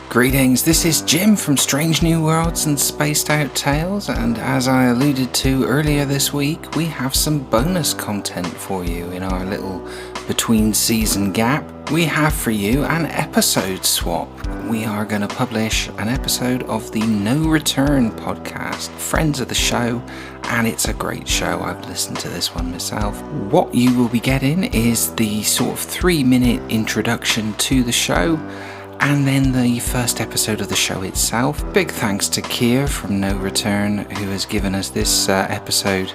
Greetings, this is Jim from Strange New Worlds and Spaced Out Tales, and as I alluded to earlier this week, we have some bonus content for you in our little between season gap. We have for you an episode swap. We are going to publish an episode of the No Return podcast, friends of the show, and it's a great show. I've listened to this one myself. What you will be getting is the sort of 3-minute introduction to the show, and then the first episode of the show itself. Big thanks to Kier from No Return, who has given us this episode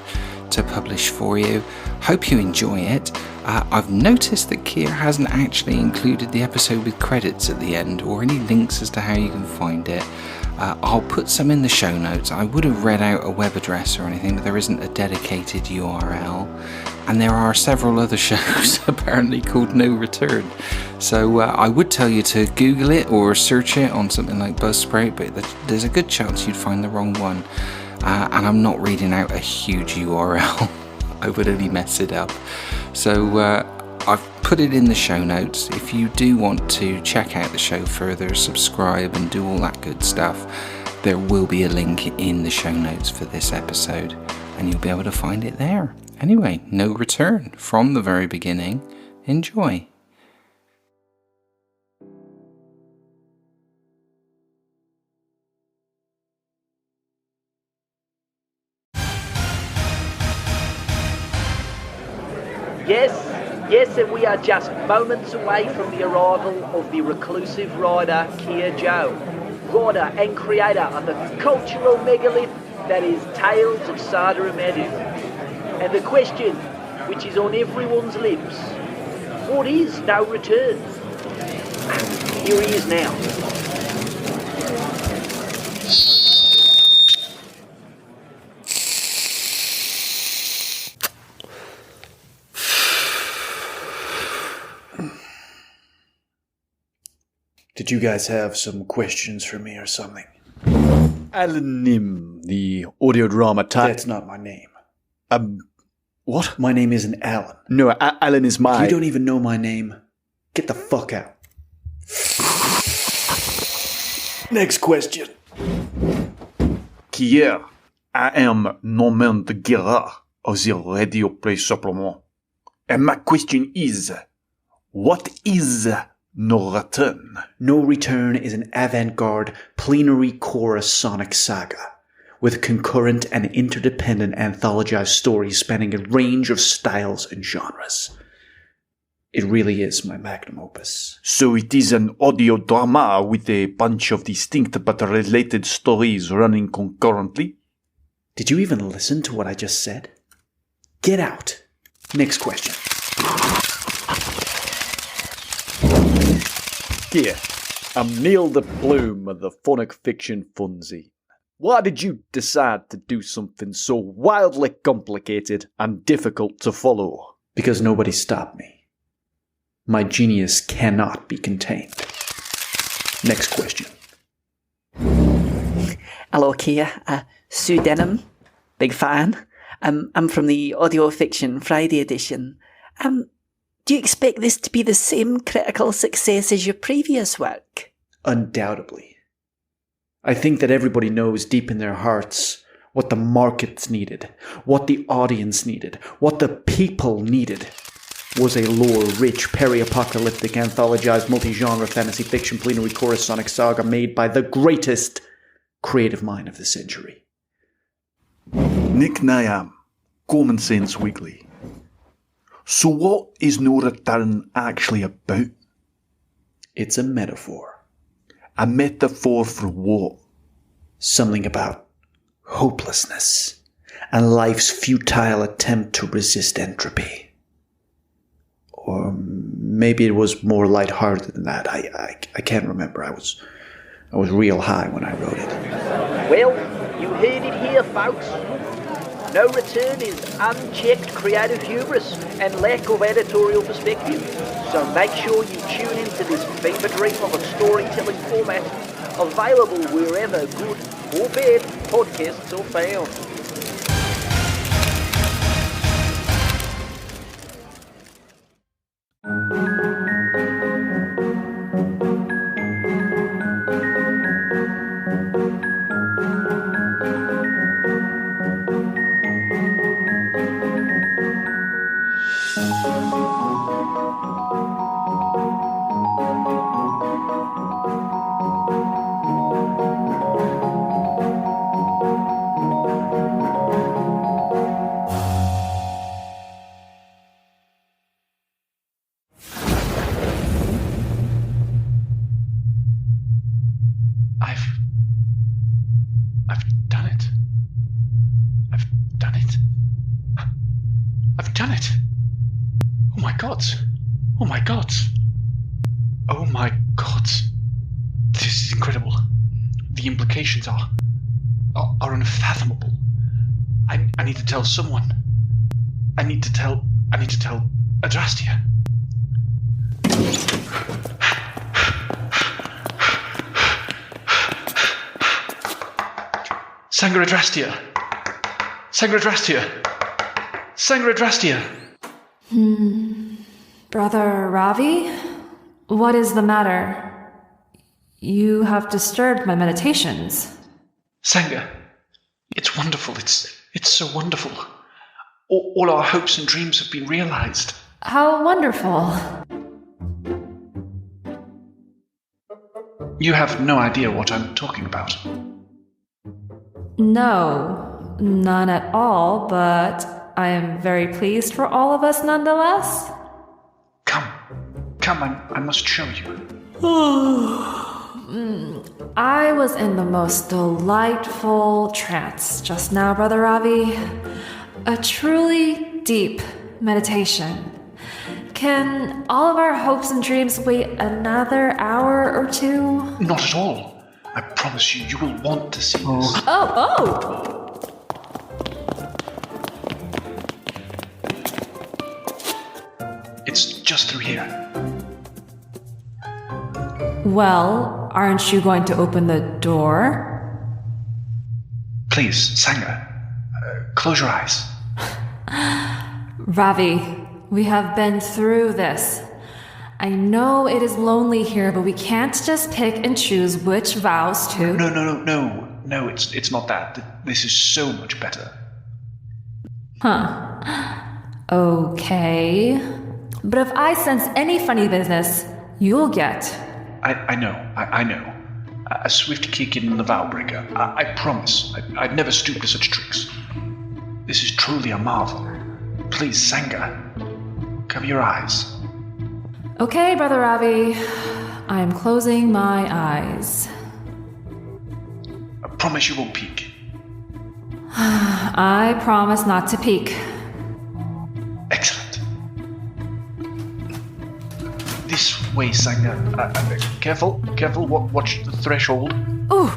to publish for you. Hope you enjoy it. I've noticed that Kier hasn't actually included the episode with credits at the end, or any links as to how you can find it. I'll put some in the show notes. I would have read out a web address or anything, but there isn't a dedicated URL. And there are several other shows apparently called No Return. So I would tell you to Google it or search it on something like Buzzsprout, but there's a good chance you'd find the wrong one. And I'm not reading out a huge URL. I would only mess it up. So I've put it in the show notes. If you do want to check out the show further, subscribe and do all that good stuff, there will be a link in the show notes for this episode, and you'll be able to find it there. Anyway, No Return from the very beginning. Enjoy. Yes, and we are just moments away from the arrival of the reclusive rider Kier Joe, rider and creator of the cultural megalith that is Tales of Sada and Madu. And the question, which is on everyone's lips, what is No Return? Here he is now. Did you guys have some questions for me or something? Alan Nim, the audio drama type. That's not my name. What? My name isn't Alan. No, Alan is my... You don't even know my name. Get the fuck out. Next question. Kier, I am Norman de Guerra of the Radio Play Supplement. And my question is, what is No Return? No Return is an avant-garde plenary chorus sonic saga with concurrent and interdependent anthologized stories spanning a range of styles and genres. It really is my magnum opus. So it is an audio drama with a bunch of distinct but related stories running concurrently? Did you even listen to what I just said? Get out. Next question. Here, I'm Neil the Plume of the Phonic Fiction Funzine. Why did you decide to do something so wildly complicated and difficult to follow? Because nobody stopped me. My genius cannot be contained. Next question. Hello, Kier. Sue Denham, big fan. I'm from the Audio Fiction Friday edition. Do you expect this to be the same critical success as your previous work? Undoubtedly. I think that everybody knows deep in their hearts what the markets needed, what the audience needed, what the people needed was a lore-rich, peri-apocalyptic, anthologized, multi-genre fantasy fiction plenary chorus sonic saga made by the greatest creative mind of the century. Nymphaeum, Common Sense Weekly. So what is No Return actually about? It's a metaphor. A metaphor for what? Something about hopelessness and life's futile attempt to resist entropy. Or maybe it was more lighthearted than that. I can't remember. I was real high when I wrote it. Well, you heard it here, folks. No Return is unchecked creative hubris and lack of editorial perspective. So make sure you tune into this fever dream of a storytelling format, available wherever good or bad podcasts are found. I've done it. I've done it. I've done it. Oh my god. Oh my god. Oh my god. This is incredible. The implications are unfathomable. I need to tell someone. I need to tell Adrastea. Sangha Adrastea. Sangha Adrastea. Sangha Adrastea. Brother Ravi? What is the matter? You have disturbed my meditations. Sangha, it's wonderful. It's so wonderful. All our hopes and dreams have been realized. How wonderful. You have no idea what I'm talking about. No, none at all, but I am very pleased for all of us nonetheless. Come, I must show you. I was in the most delightful trance just now, Brother Ravi. A truly deep meditation. Can all of our hopes and dreams wait another hour or two? Not at all. I promise you will want to see this. Oh! It's just through here. Well, aren't you going to open the door? Please, Sangha, close your eyes. Ravi, we have been through this. I know it is lonely here, but we can't just pick and choose which vows to... No, it's not that. This is so much better. Okay. But if I sense any funny business, you'll get... I know. A swift kick in the vow breaker. I promise. I'd never stoop to such tricks. This is truly a marvel. Please, Sangha, cover your eyes. Okay, Brother Ravi. I am closing my eyes. I promise you won't peek. I promise not to peek. Excellent. This way, Sangha. Careful. Watch the threshold. Ooh!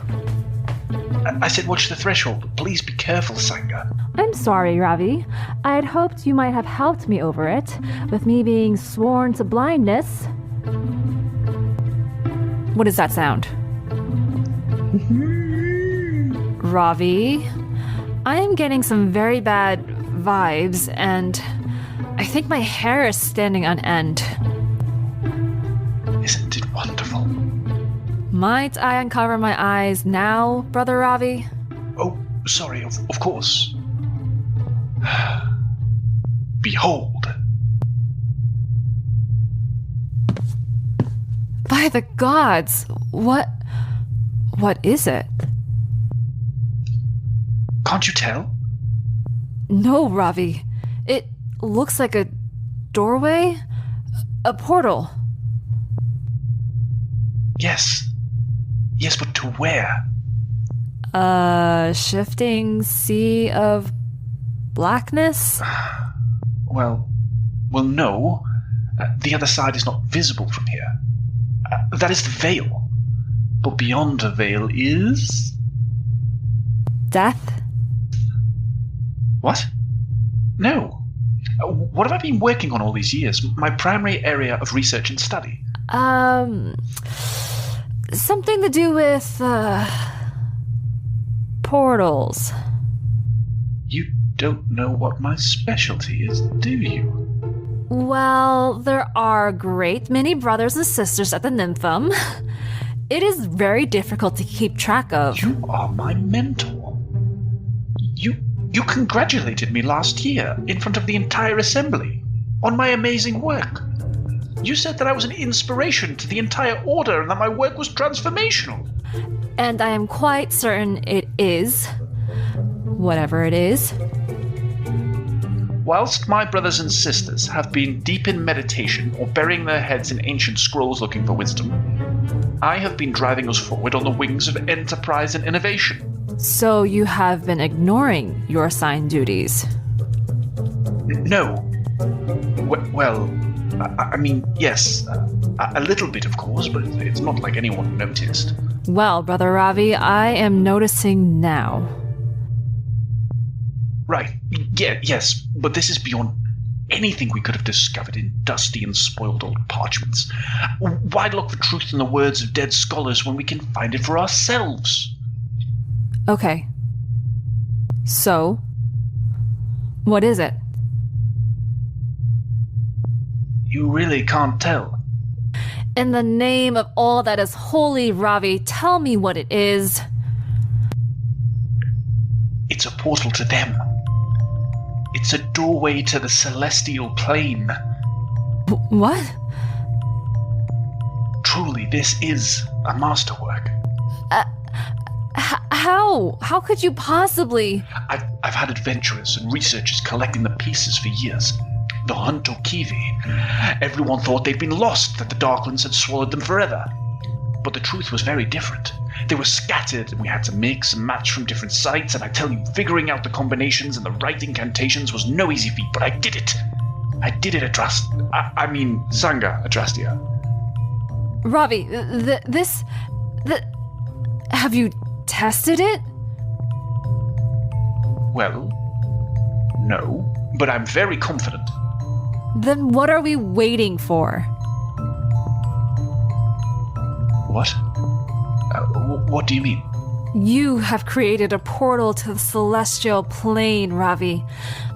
I said watch the threshold. Please be careful, Sangha. I'm sorry, Ravi. I had hoped you might have helped me over it, with me being sworn to blindness. What does that sound? Ravi, I am getting some very bad vibes, and I think my hair is standing on end. Isn't it wonderful? Might I uncover my eyes now, Brother Ravi? Oh, sorry, of course. Behold. By the gods, what is it? Can't you tell? No, Ravi. It looks like a doorway? A portal. Yes, but to where? A shifting sea of blackness? Well, no. The other side is not visible from here. That is the veil. But beyond the veil is... Death? What? No. What have I been working on all these years? My primary area of research and study. Something to do with, portals. You don't know what my specialty is, do you? Well, there are a great many brothers and sisters at the Nymphaeum. It is very difficult to keep track of. You are my mentor. You congratulated me last year in front of the entire assembly on my amazing work. You said that I was an inspiration to the entire order and that my work was transformational. And I am quite certain it is. Whatever it is. Whilst my brothers and sisters have been deep in meditation or burying their heads in ancient scrolls looking for wisdom, I have been driving us forward on the wings of enterprise and innovation. So you have been ignoring your assigned duties. No. Well, I mean, yes, a little bit, of course, but it's not like anyone noticed. Well, Brother Ravi, I am noticing now. Right, yes, but this is beyond anything we could have discovered in dusty and spoiled old parchments. Why look for truth in the words of dead scholars when we can find it for ourselves? Okay. So, what is it? You really can't tell. In the name of all that is holy, Ravi, tell me what it is. It's a portal to them. It's a doorway to the celestial plane. What? Truly, this is a masterwork. How? How could you possibly? I've had adventurers and researchers collecting the pieces for years. The Hunto Kiwi. Everyone thought they'd been lost, that the Darklands had swallowed them forever. But the truth was very different. They were scattered, and we had to mix and match from different sites, and I tell you, figuring out the combinations and the right incantations was no easy feat, but I did it. I did it, Sangha, Adrastea. Ravi, have you tested it? Well, no, but I'm very confident. Then what are we waiting for? What? What do you mean? You have created a portal to the celestial plane, Ravi.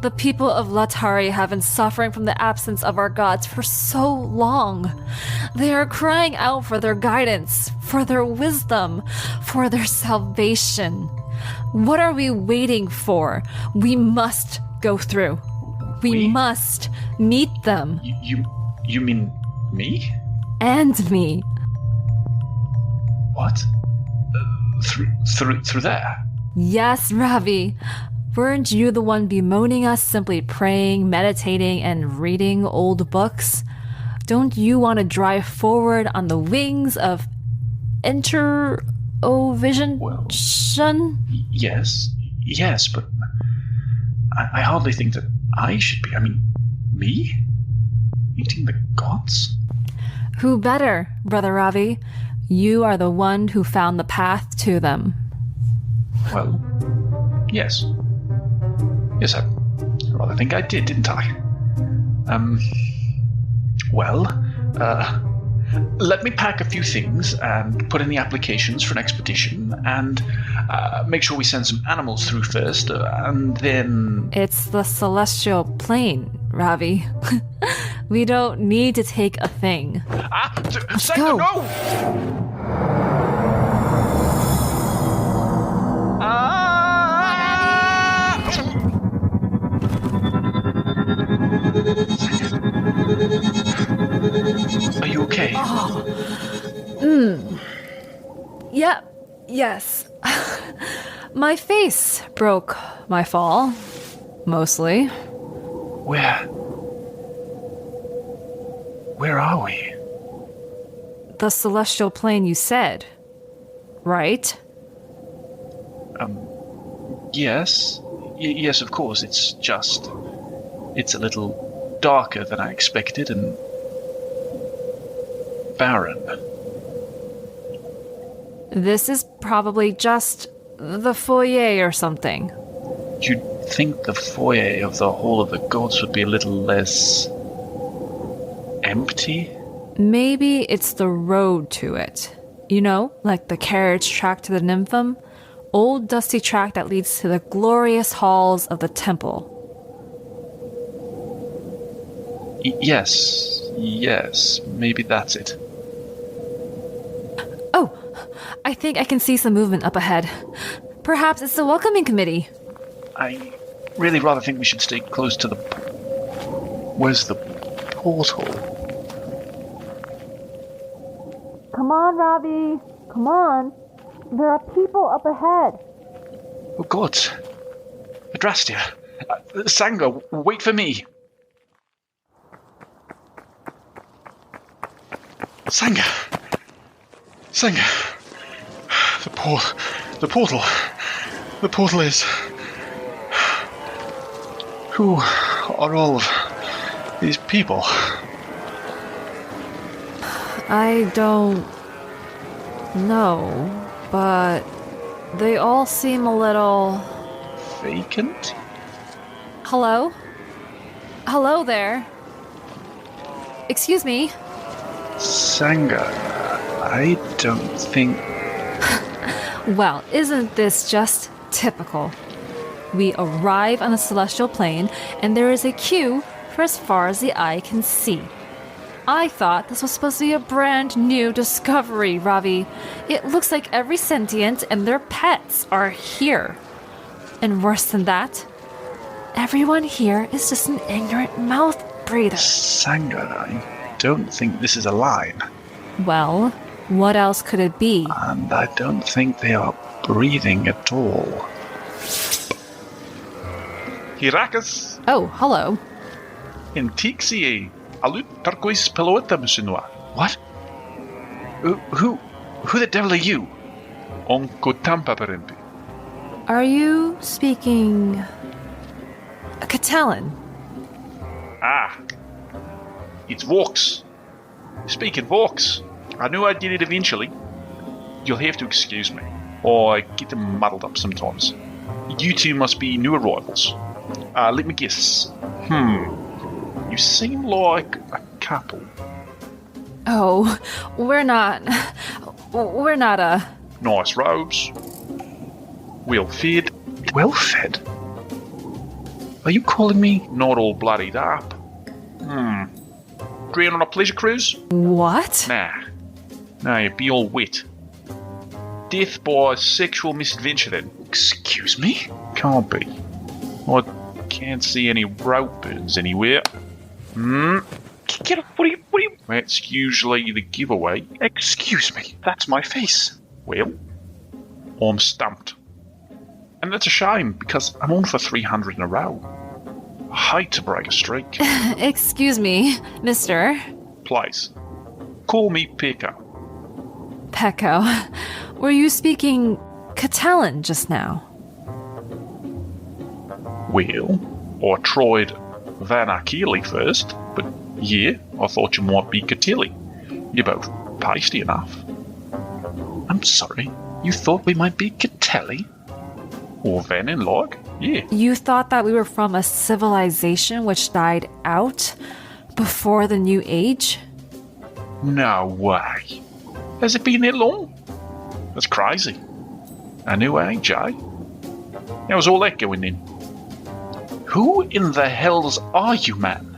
The people of La Tari have been suffering from the absence of our gods for so long. They are crying out for their guidance, for their wisdom, for their salvation. What are we waiting for? We must go through. We must meet them. You mean me? And me. What? Through there? Yes, Ravi. Weren't you the one bemoaning us simply praying, meditating, and reading old books? Don't you want to drive forward on the wings of Vision? Well, yes, but I hardly think that I should be. Me? Meeting the gods? Who better, Brother Ravi? You are the one who found the path to them. Well, yes. Yes, I rather think I did, didn't I? Let me pack a few things and put in the applications for an expedition and make sure we send some animals through first, and then... It's the celestial plane, Ravi. We don't need to take a thing. Let's go. No! Are you okay? Yep. Yes. My face broke my fall. Mostly. Where are we? The celestial plane you said. Right? Yes. Yes, of course. It's a little darker than I expected and barren. This is probably just the foyer or something. You'd think the foyer of the Hall of the Gods would be a little less... empty? Maybe it's the road to it. You know, like the carriage track to the Nymphaeum? Old dusty track that leads to the glorious halls of the temple. Yes, maybe that's it. Oh, I think I can see some movement up ahead. Perhaps it's the welcoming committee. I really rather think we should stay close to the... Where's the portal? Come on, Ravi. Come on. There are people up ahead. Oh, God. Adrastea. Sangha, wait for me. Sangha. The portal. The portal is... Who are all of these people? I don't know, but they all seem a little... Vacant? Hello? Hello there. Excuse me. Sangha, I don't think... Well, isn't this just typical? We arrive on the celestial plane, and there is a queue for as far as the eye can see. I thought this was supposed to be a brand new discovery, Ravi. It looks like every sentient and their pets are here. And worse than that, everyone here is just an ignorant mouth breather. Sangha, I don't think this is a line. Well, what else could it be? And I don't think they are breathing at all. Hirakas, Oh, hello. Intixie, alut turquoise pelota machinois. What? Who the devil are you? Onko tampa parenti. Are you speaking... Catalan? Ah, it's Vox. Speaking Vox, I knew I'd get it eventually. You'll have to excuse me, or I get them muddled up sometimes. You two must be new arrivals. Let me guess. You seem like a couple. Oh, we're not a... Nice robes. Well fed. Well fed? Are you calling me not all bloodied up? Drown on a pleasure cruise? What? Nah, you'd be all wet. Death by sexual misadventure then. Excuse me? Can't be. I can't see any rope burns anywhere. Get up, what are you? That's usually the giveaway. Excuse me, that's my face. Well, I'm stumped. And that's a shame, because I'm on for 300 in a row. I hate to break a streak. Excuse me, mister. Please, call me Pekka. Pecco. Were you speaking Catalan just now? Well, I tried Van Achille first, but yeah, I thought you might be Catilli. You're both pasty enough. I'm sorry, you thought we might be Catelli? Or Van in like? Yeah. You thought that we were from a civilization which died out before the New Age? No way. Has it been that long? That's crazy. A new age, eh? How's all that going then? Who in the hells are you, man?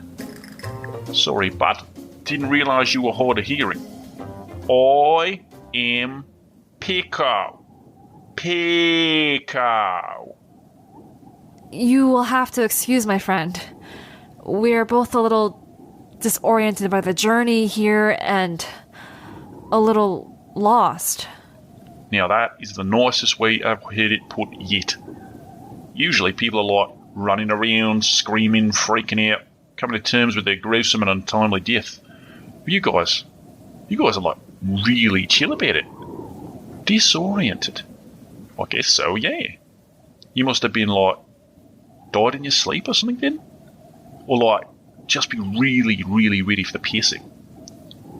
Sorry, but didn't realise you were hard of hearing. I am Pico. Pico. You will have to excuse my friend. We're both a little disoriented by the journey here and a little lost. Now that is the nicest way I've heard it put yet. Usually people are like running around, screaming, freaking out, coming to terms with their gruesome and untimely death. But you guys are like really chill about it. Disoriented. I guess so, yeah. You must have been like died in your sleep or something then? Or like just be really, really ready for the piercing.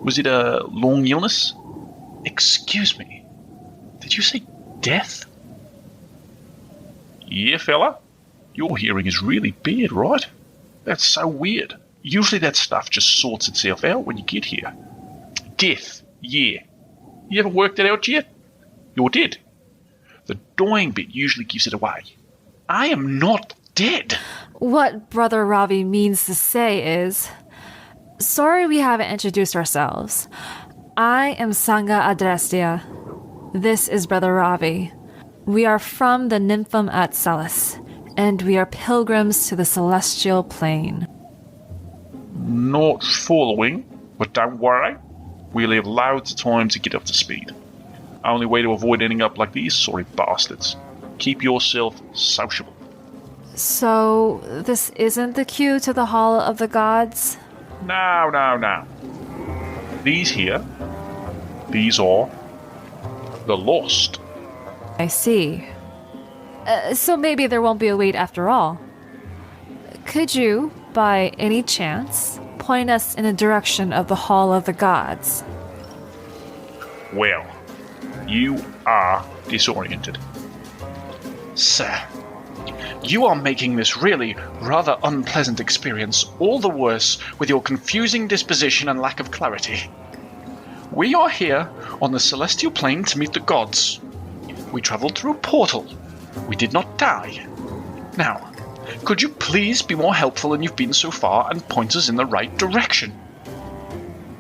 Was it a long illness? Excuse me. Did you say death? Yeah, fella. Your hearing is really bad, right? That's so weird. Usually that stuff just sorts itself out when you get here. Death, yeah. You ever worked that out yet? You're dead. The dying bit usually gives it away. I am not dead. What Brother Ravi means to say is, sorry we haven't introduced ourselves. I am Sangha Adrastea. This is Brother Ravi. We are from the Nymphaeum at Celis, and we are pilgrims to the celestial plane. Not following, but don't worry. We'll have loads of time to get up to speed. Only way to avoid ending up like these sorry bastards. Keep yourself sociable. So, this isn't the queue to the Hall of the Gods? No. These are The lost. I see. So maybe there won't be a wait after all. Could you, by any chance, point us in the direction of the Hall of the Gods? Well, you are disoriented. Sir, you are making this really rather unpleasant experience all the worse with your confusing disposition and lack of clarity. We are here on the celestial plane to meet the gods. We travelled through a portal. We did not die. Now, could you please be more helpful than you've been so far and point us in the right direction?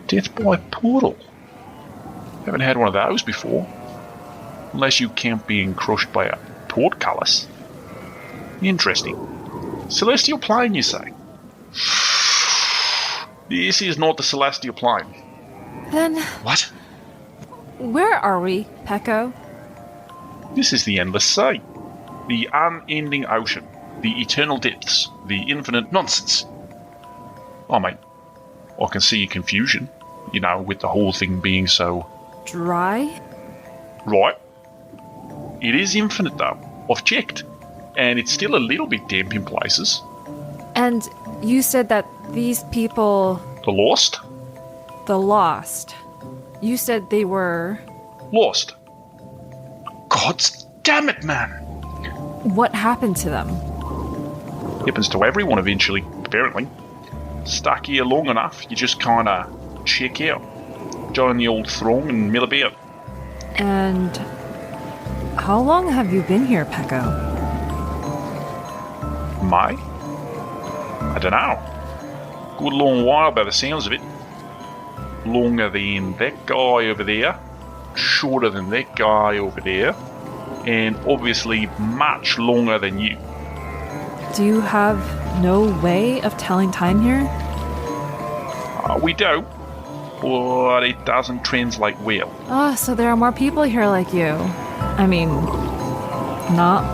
Death by portal? Haven't had one of those before. Unless you count being crushed by a portcullis. Interesting. Celestial plane, you say? This is not the celestial plane. Then, What? where are we, Pecco? This is the endless sea. The unending ocean. The eternal depths. The infinite nonsense. Oh, mate. I can see your confusion. You know, with the whole thing being so... Dry? Right. It is infinite, though. I've checked. And it's still a little bit damp in places. And you said that these people, The lost? the lost, you said they were... Lost. God damn it, man! What happened to them? Happens to everyone eventually, apparently. Stuck here long enough, you just kinda check out. Join the old throng and mill about. And how long have you been here, Pecco? May? I don't know. Good long while by the sounds of it. Longer than that guy over there. Shorter than that guy over there. And obviously much longer than you. Do you have no way of telling time here? We do. But it doesn't translate well. Oh, so there are more people here like you. I mean, not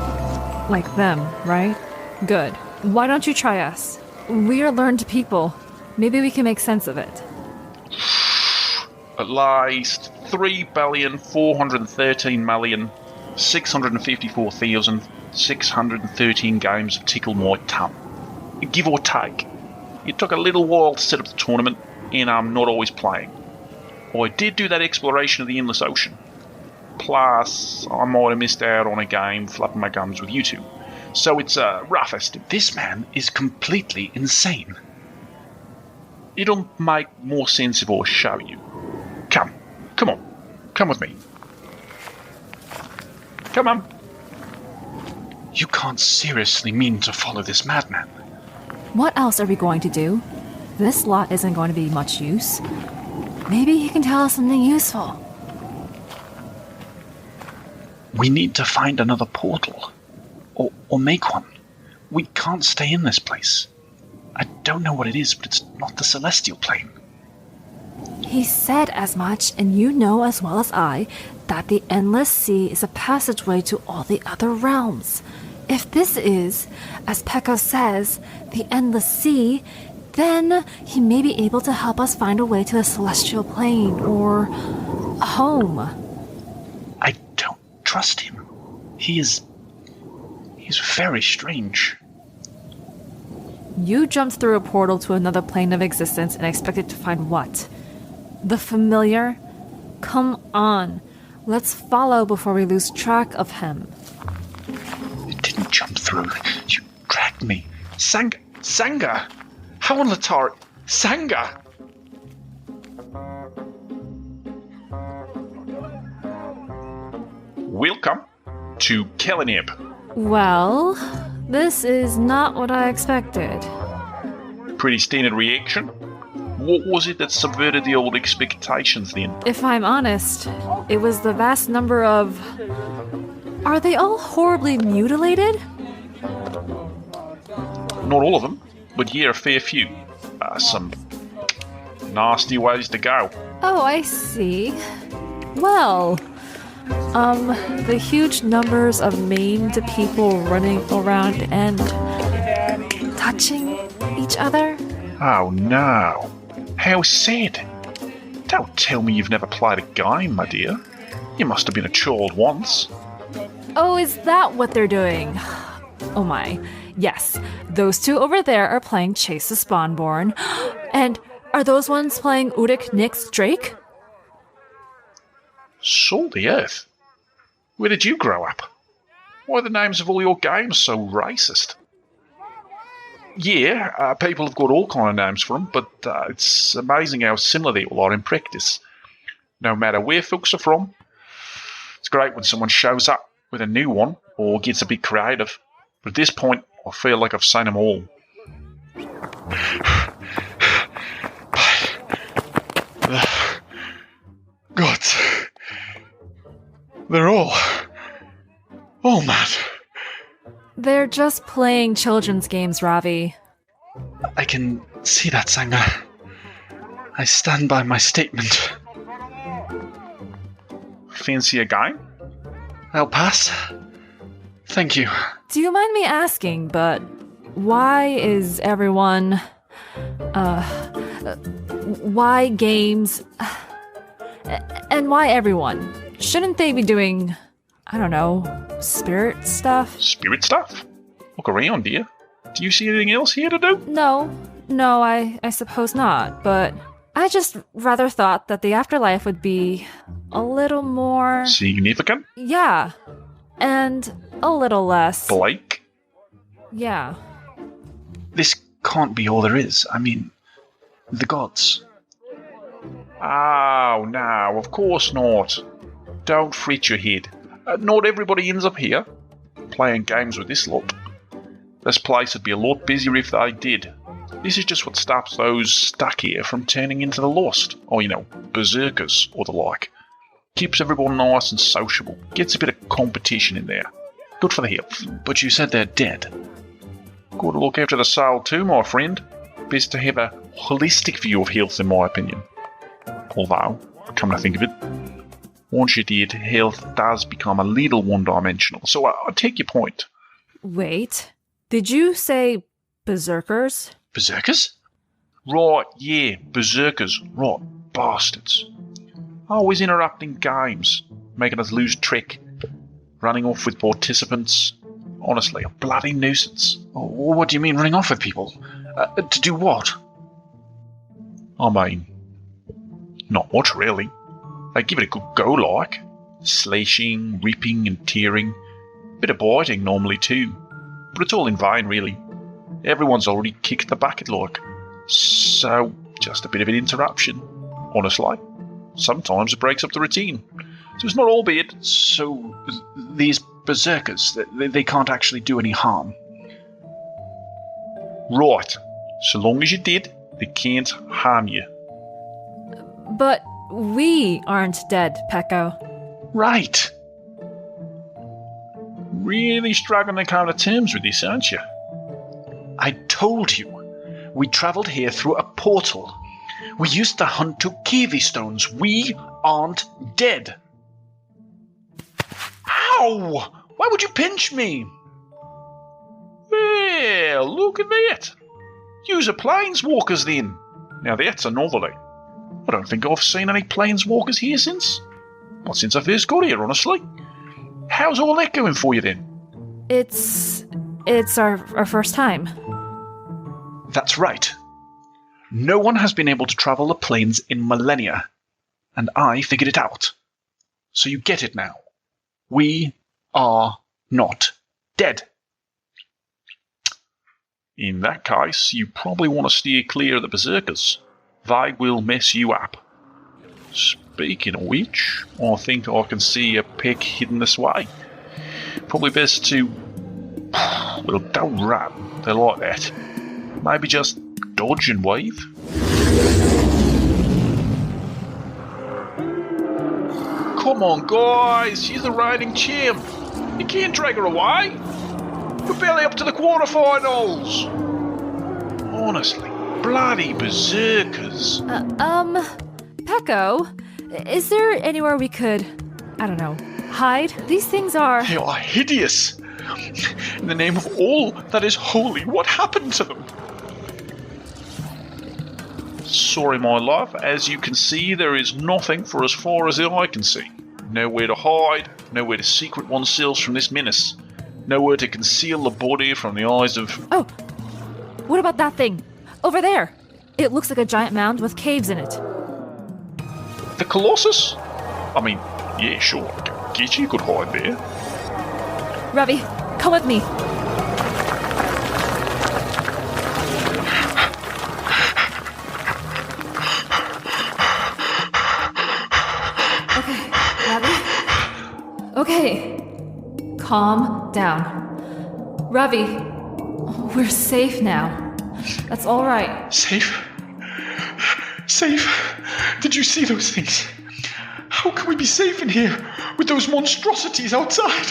like them, right? Good. Why don't you try us? We are learned people. Maybe we can make sense of it. At least 3,413,654,613 games of Tickle My Tum. Give or take. It took a little while to set up the tournament, and I'm not always playing. I did do that exploration of the Endless Ocean. Plus, I might have missed out on a game flapping my gums with you two. So it's a rough estimate. This man is completely insane. It'll make more sense if I show you. Come on, come with me. Come on. You can't seriously mean to follow this madman. What else are we going to do? This lot isn't going to be much use. Maybe he can tell us something useful. We need to find another portal. Or make one. We can't stay in this place. I don't know what it is, but it's not the celestial plane. He said as much, and you know as well as I that the Endless Sea is a passageway to all the other realms. If this is, as Pecco says, the Endless Sea, then he may be able to help us find a way to the celestial plane, or home. I don't trust him. He's very strange. You jumped through a portal to another plane of existence and expected to find what? The familiar? Come on. Let's follow before we lose track of him. I didn't jump through. You dragged me. Sangha! How on La Tari? Sangha! Welcome to Kellenib. Well, this is not what I expected. Pretty standard reaction. What was it that subverted the old expectations then? If I'm honest, it was the vast number of... Are they all horribly mutilated? Not all of them, but yeah, a fair few. Some nasty ways to go. Oh, I see. Well, the huge numbers of maimed people running around and touching each other? Oh no. How sad. Don't tell me you've never played a game, my dear. You must have been a child once. Oh, is that what they're doing? Oh my. Yes, those two over there are playing Chase the Spawnborn. And are those ones playing Udik Nyx Drake? Salt the earth? Where did you grow up? Why are the names of all your games so racist? Yeah, people have got all kind of names for them, but it's amazing how similar they all are in practice. No matter where folks are from, it's great when someone shows up with a new one or gets a bit creative. But at this point, I feel like I've seen them all. God, they're all mad. They're just playing children's games, Ravi. I can see that, Sangha. I stand by my statement. Fancy a game? I'll pass. Thank you. Do you mind me asking, but why is everyone... why games... and why everyone? Shouldn't they be doing, I don't know, spirit stuff? Spirit stuff? Look around, dear. Do you see anything else here to do? No, I suppose not, but I just rather thought that the afterlife would be a little more... Significant? Yeah, and a little less... Blake? Yeah. This can't be all there is. I mean, the gods. Oh, no, of course not. Don't fret your head. Not everybody ends up here, playing games with this lot. This place would be a lot busier if they did. This is just what stops those stuck here from turning into the lost, or, berserkers or the like. Keeps everyone nice and sociable. Gets a bit of competition in there. Good for the health. But you said they're dead. Got to look after the soul too, my friend. Best to have a holistic view of health, in my opinion. Although, come to think of it, once you're dead, health does become a little one-dimensional. So I take your point. Wait, did you say berserkers? Berserkers? Right, yeah, berserkers. Right, bastards. Always interrupting games, making us lose track, running off with participants. Honestly, a bloody nuisance. What do you mean running off with people? To do what? I mean, not much really. They give it a good go like. Slashing, ripping and tearing. Bit of biting normally too. But it's all in vain really. Everyone's already kicked the bucket like. So, just a bit of an interruption. Honestly. Sometimes it breaks up the routine. So it's not all bad. So, these berserkers, they can't actually do any harm? Right. So long as you're dead, they can't harm you. But we aren't dead, Pecco. Right. Really struggling to come to terms with this, aren't you? I told you. We travelled here through a portal. We used to hunt Kiwi stones. We aren't dead. Ow! Why would you pinch me? Well, look at that. Yous are planeswalkers then. Now that's a novelty. I don't think I've seen any planeswalkers here since. Not since I first got here, honestly. How's all that going for you then? It's our first time. That's right. No one has been able to travel the plains in millennia, and I figured it out. So you get it now. We are not dead. In that case, you probably want to steer clear of the berserkers. They will mess you up. Speaking of which, I think I can see a peck hidden this way. Probably best to... Well, don't run. They're like that. Maybe just dodge and weave. Come on, guys. She's the reigning champ. You can't drag her away. We're barely up to the quarterfinals. Honestly, bloody berserkers. Pecco, is there anywhere we could, I don't know, hide? These things are... They are hideous. In the name of all that is holy, what happened to them? Sorry, my love. As you can see, there is nothing for as far as the eye can see. Nowhere to hide, nowhere to secret oneself from this menace. Nowhere to conceal the body from the eyes of... Oh, what about that thing? Over there. It looks like a giant mound with caves in it. The Colossus? I mean, yeah, sure. Get you could hide there. Ravi, come with me. Okay, Ravi. Okay. Calm down. Ravi, we're safe now. That's all right. Safe? Safe? Did you see those things? How can we be safe in here with those monstrosities outside?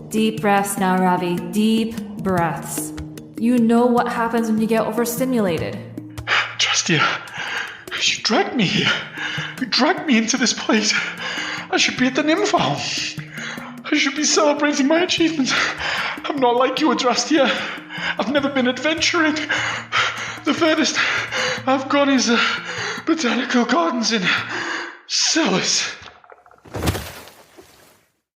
Deep breaths now, Ravi. Deep breaths. You know what happens when you get overstimulated. Adrastea, you dragged me here. You dragged me into this place. I should be at the Nymphaeum. I should be celebrating my achievements. I'm not like you, Adrastea. I've never been adventuring. The furthest I've gone is botanical gardens in Celis.